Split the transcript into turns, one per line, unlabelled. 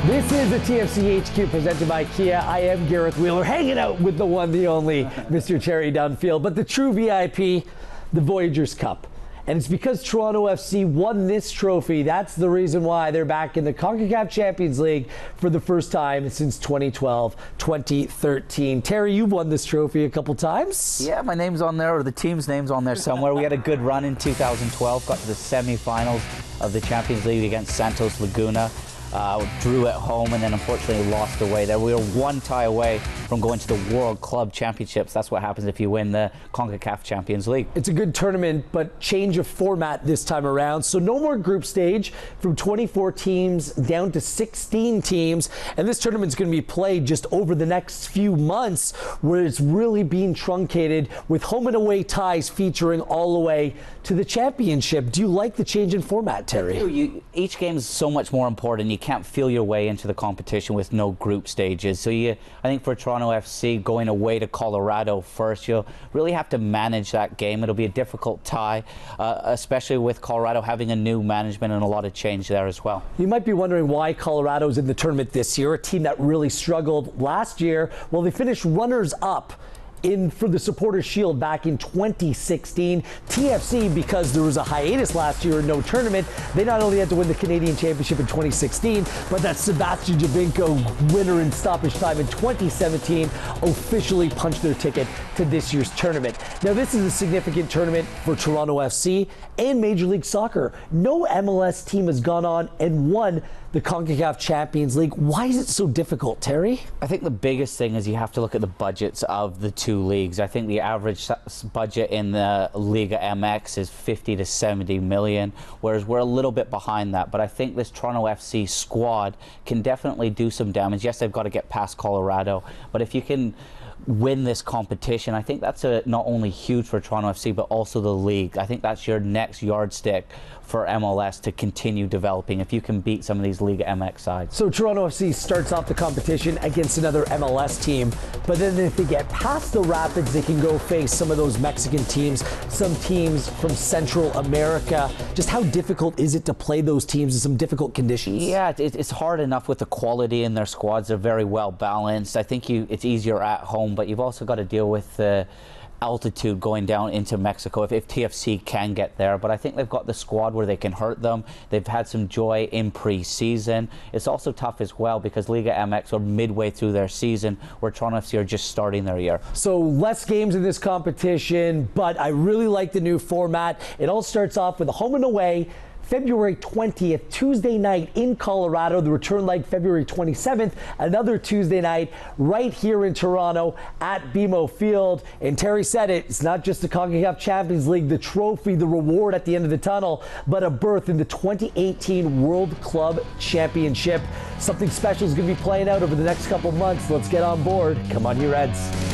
This is the TFC HQ presented by Kia. I am Gareth Wheeler, hanging out with the one, the only, Mr. Terry Dunfield. But the true VIP, the Voyageurs Cup. And it's because Toronto FC won this trophy. That's the reason why they're back in the CONCACAF Champions League for the first time since 2012, 2013. Terry, you've won this trophy a couple times.
Yeah, my name's on there, or the team's name's on there somewhere. We had a good run in 2012, got to the semi-finals of the Champions League against Santos Laguna. Drew at home and then unfortunately lost away there. We were one tie away from going to the World Club Championships. That's what happens if you win the CONCACAF Champions League. It's
a good tournament, but change of format this time around. So no more group stage, from 24 teams down to 16 teams. And this tournament's going to be played just over the next few months, where it's really being truncated with home and away ties featuring all the way to the championship. Do you like the change in format, Terry?
Each game is so much more important. You can't feel your way into the competition with no group stages. So I think for Toronto FC, going away to Colorado first, you'll really have to manage that game. It'll be a difficult tie, especially with Colorado having a new management and a lot of change there as well.
You might be wondering why Colorado's in the tournament this year, a team that really struggled last year. Well, they finished runners-up for the Supporters Shield back in 2016. TFC, because there was a hiatus last year and no tournament, they not only had to win the Canadian Championship in 2016, but that Sebastian Giovinco winner in stoppage time in 2017 officially punched their ticket to this year's tournament. Now, this is a significant tournament for Toronto FC and Major League Soccer. No MLS team has gone on and won the CONCACAF Champions League. Why is it so difficult, Terry?
I think the biggest thing is you have to look at the budgets of the two leagues. I think the average budget in the Liga MX is 50 to 70 million, whereas we're a little bit behind that. But I think this Toronto FC squad can definitely do some damage. Yes, they've got to get past Colorado, but if you can win this competition, I think that's not only huge for Toronto FC, but also the league. I think that's your next yardstick for MLS to continue developing, if you can beat some of these Liga MX sides.
So Toronto FC starts off the competition against another MLS team, but then if they get past the Rapids, they can go face some of those Mexican teams, some teams from Central America. Just how difficult is it to play those teams in some difficult conditions?
Yeah, it's hard enough with the quality in their squads. They're very well balanced. I think it's easier at home, but you've also got to deal with the altitude going down into Mexico if TFC can get there. But I think they've got the squad where they can hurt them. They've had some joy in pre-season. It's also tough as well because Liga MX are midway through their season, where Toronto FC are just starting their year.
So less games in this competition, but I really like the new format. It all starts off with a home and away. February 20th, Tuesday night in Colorado. The return leg February 27th, another Tuesday night right here in Toronto at BMO Field. And Terry said it's not just the CONCACAF Champions League, the trophy, the reward at the end of the tunnel, but a berth in the 2018 World Club Championship. Something special is going to be playing out over the next couple months. Let's get on board. Come on, you Reds.